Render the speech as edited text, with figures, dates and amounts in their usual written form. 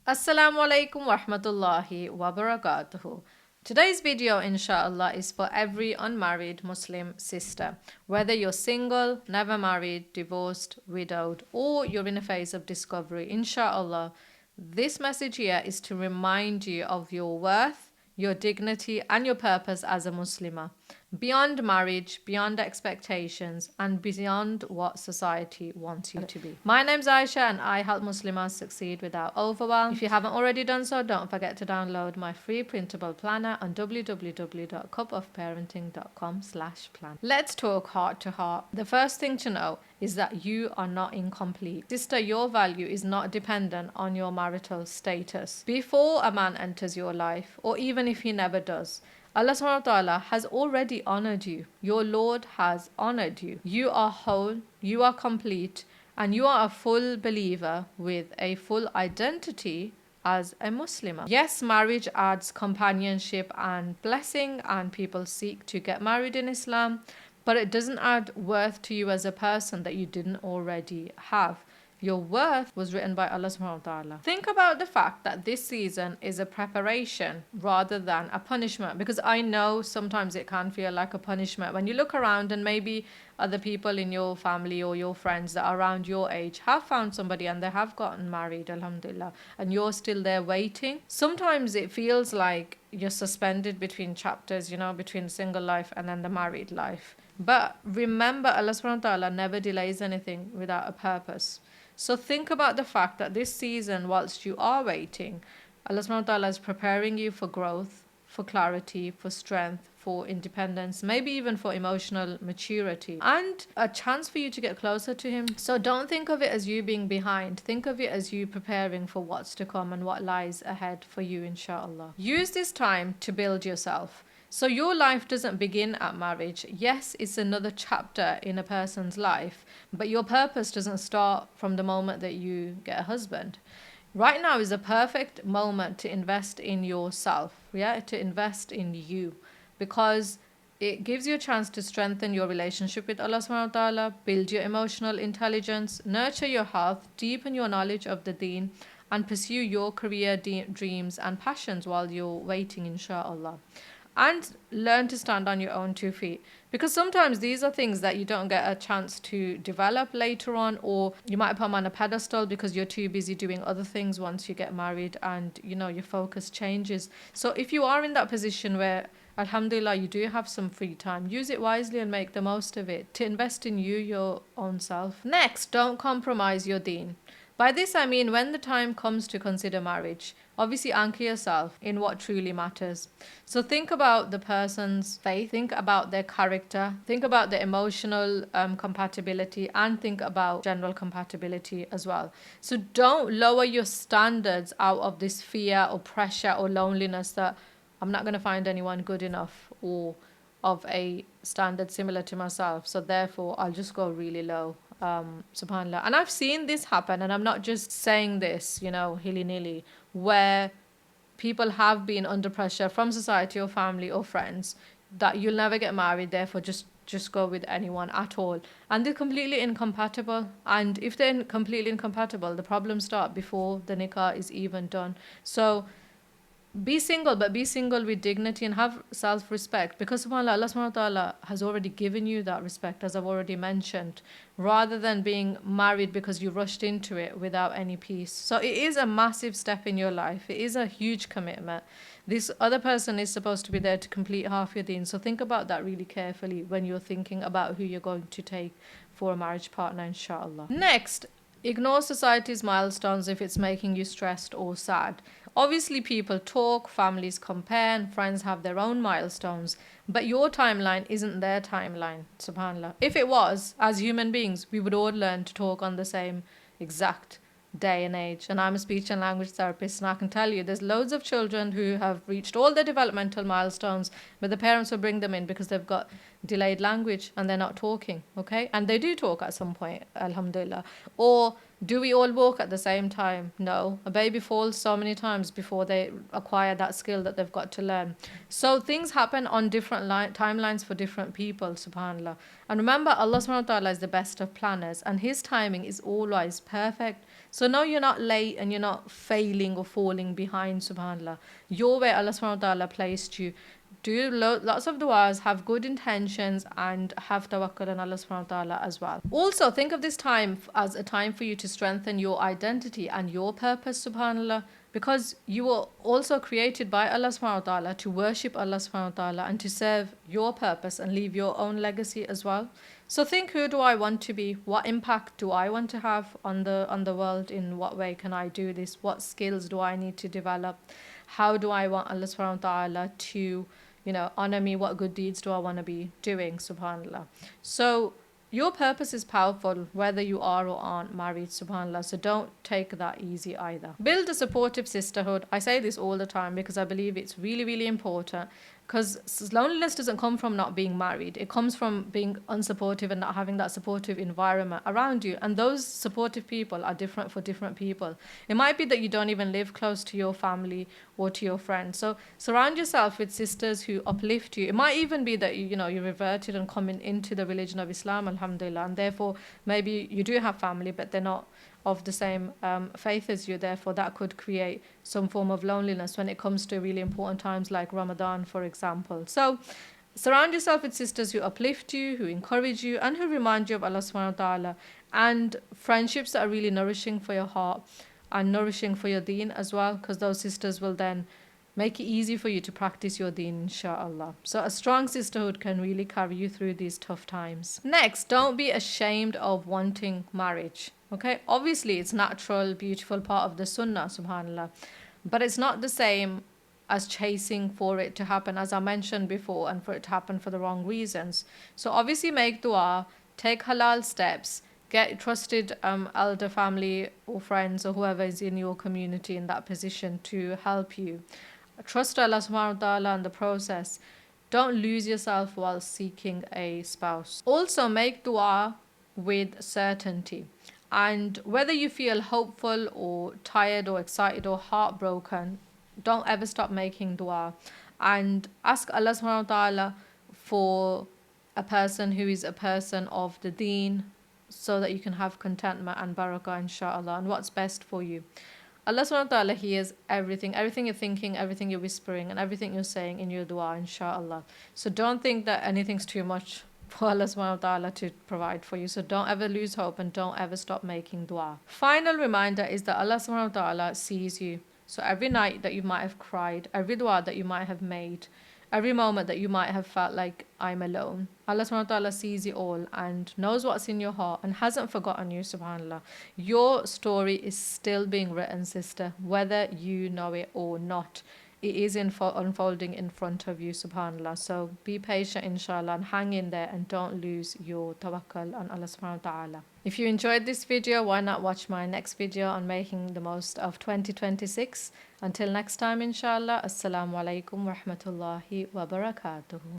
Assalamu alaikum wa rahmatullahi wa barakatuhu. Today's video, inshallah, is for every unmarried Muslim sister. Whether you're single, never married, divorced, widowed, or you're in a phase of discovery, inshallah, this message here is to remind you of your worth, your dignity, and your purpose as a Muslimah. Beyond marriage, beyond expectations, and beyond what society wants you to be. My name's Aisha and I help Muslimas succeed without overwhelm. If you haven't already done so, don't forget to download my free printable planner on www.cupofparenting.com/plan. Let's talk heart to heart. The first thing to know is that you are not incomplete. Sister, your value is not dependent on your marital status. Before a man enters your life, or even if he never does, Allah subhanahu wa ta'ala has already honored you. Your Lord has honored you. You are whole, you are complete, and you are a full believer with a full identity as a Muslimah. Yes, marriage adds companionship and blessing, and people seek to get married in Islam, but it doesn't add worth to you as a person that you didn't already have. Your worth was written by Allah subhanahu wa ta'ala. Think about the fact that this season is a preparation rather than a punishment, because I know sometimes it can feel like a punishment when you look around and maybe other people in your family or your friends that are around your age have found somebody and they have gotten married, alhamdulillah, and you're still there waiting. Sometimes it feels like you're suspended between chapters, between single life and then the married life. But remember, Allah subhanahu wa ta'ala never delays anything without a purpose. So think about the fact that this season, whilst you are waiting, Allah subhanahu wa ta'ala is preparing you for growth, for clarity, for strength, for independence, maybe even for emotional maturity, and a chance for you to get closer to Him. So don't think of it as you being behind. Think of it as you preparing for what's to come and what lies ahead for you, inshallah. Use this time to build yourself. So your life doesn't begin at marriage. Yes, it's another chapter in a person's life, but your purpose doesn't start from the moment that you get a husband. Right now is a perfect moment to invest in yourself, to invest in you, because it gives you a chance to strengthen your relationship with Allah subhanahu wa ta'ala, build your emotional intelligence, nurture your health, deepen your knowledge of the deen, and pursue your career dreams and passions while you're waiting, inshallah. And learn to stand on your own 2 feet, because sometimes these are things that you don't get a chance to develop later on, or you might put them on a pedestal because you're too busy doing other things once you get married and your focus changes. So if you are in that position where alhamdulillah you do have some free time, use it wisely and make the most of it to invest in you, your own self. Next, don't compromise your deen. By this I mean, when the time comes to consider marriage, obviously anchor yourself in what truly matters. So think about the person's faith, think about their character, think about their emotional compatibility, and think about general compatibility as well. So don't lower your standards out of this fear or pressure or loneliness that I'm not going to find anyone good enough or of a standard similar to myself, so therefore I'll just go really low. Subhanallah. And I've seen this happen, and I'm not just saying this, hilly-nilly, where people have been under pressure from society or family or friends that you'll never get married, therefore just go with anyone at all. And they're completely incompatible. And if they're completely incompatible, the problems start before the nikah is even done. So be single, but be single with dignity and have self-respect, because subhanAllah, Allah subhanahu wa ta'ala has already given you that respect, as I've already mentioned, rather than being married because you rushed into it without any peace. So it is a massive step in your life. It is a huge commitment. This other person is supposed to be there to complete half your deen. So think about that really carefully when you're thinking about who you're going to take for a marriage partner, inshallah. Next, ignore society's milestones if it's making you stressed or sad. Obviously, people talk, families compare, and friends have their own milestones, but your timeline isn't their timeline, subhanAllah. If it was, as human beings, we would all learn to talk on the same exact day and age. And I'm a speech and language therapist, and I can tell you there's loads of children who have reached all their developmental milestones, but the parents will bring them in because they've got delayed language and they're not talking, okay? And they do talk at some point, alhamdulillah. Or Do we all walk at the same time? No. A baby falls so many times before they acquire that skill that they've got to learn. So things happen on different timelines for different people, subhanAllah. And remember, Allah subhanahu wa ta'ala is the best of planners, and His timing is always perfect. So no, you're not late and you're not failing or falling behind, subhanAllah. You're where Allah subhanahu wa ta'ala placed you. Do lots of du'as, have good intentions, and have tawakkul on Allah subhanahu wa ta'ala as well. Also, think of this time as a time for you to strengthen your identity and your purpose, subhanAllah, because you were also created by Allah subhanahu wa ta'ala to worship Allah subhanahu wa ta'ala and to serve your purpose and leave your own legacy as well. So think, who do I want to be? What impact do I want to have on the world? In what way can I do this? What skills do I need to develop? How do I want Allah subhanahu wa ta'ala to honor me? What good deeds do I want to be doing, subhanAllah? So your purpose is powerful whether you are or aren't married, subhanAllah. So don't take that easy either. Build a supportive sisterhood. I say this all the time because I believe it's really, really important. Because loneliness doesn't come from not being married. It comes from being unsupportive and not having that supportive environment around you. And those supportive people are different for different people. It might be that you don't even live close to your family or to your friends. So surround yourself with sisters who uplift you. It might even be that you reverted and coming into the religion of Islam, alhamdulillah, and therefore maybe you do have family, but they're not of the same faith as you. Therefore, that could create some form of loneliness when it comes to really important times like Ramadan, for example. So surround yourself with sisters who uplift you, who encourage you, and who remind you of Allah subhanahu wa ta'ala, and friendships that are really nourishing for your heart and nourishing for your deen as well, because those sisters will then make it easy for you to practice your deen, inshallah. So a strong sisterhood can really carry you through these tough times. Next, don't be ashamed of wanting marriage. Okay, obviously it's natural, beautiful part of the sunnah, subhanallah, but it's not the same as chasing for it to happen, as I mentioned before, and for it to happen for the wrong reasons. So obviously make dua, take halal steps, get trusted elder family or friends or whoever is in your community in that position to help you. Trust Allah subhanahu wa ta'ala in the process. Don't lose yourself while seeking a spouse. Also make dua with certainty. And whether you feel hopeful or tired or excited or heartbroken, don't ever stop making dua. And ask Allah subhanahu wa ta'ala for a person who is a person of the deen, so that you can have contentment and barakah, inshallah, and what's best for you. Allah subhanahu wa ta'ala hears everything you're thinking, everything you're whispering, and everything you're saying in your dua, inshallah. So don't think that anything's too much for Allah subhanahu wa ta'ala to provide for you. So don't ever lose hope and don't ever stop making dua. Final reminder is that Allah subhanahu wa ta'ala sees you. So every night that you might have cried, every dua that you might have made, every moment that you might have felt like I'm alone, Allah subhanahu wa ta'ala sees it all and knows what's in your heart and hasn't forgotten you, subhanallah. Your story is still being written, sister, whether you know it or not. It is unfolding in front of you, subhanallah. So be patient, inshallah, and hang in there and don't lose your tawakkul on Allah subhanahu wa ta'ala. If you enjoyed this video, why not watch my next video on making the most of 2026. Until next time, inshallah, assalamu alaikum wa rahmatullahi wa barakatuhu.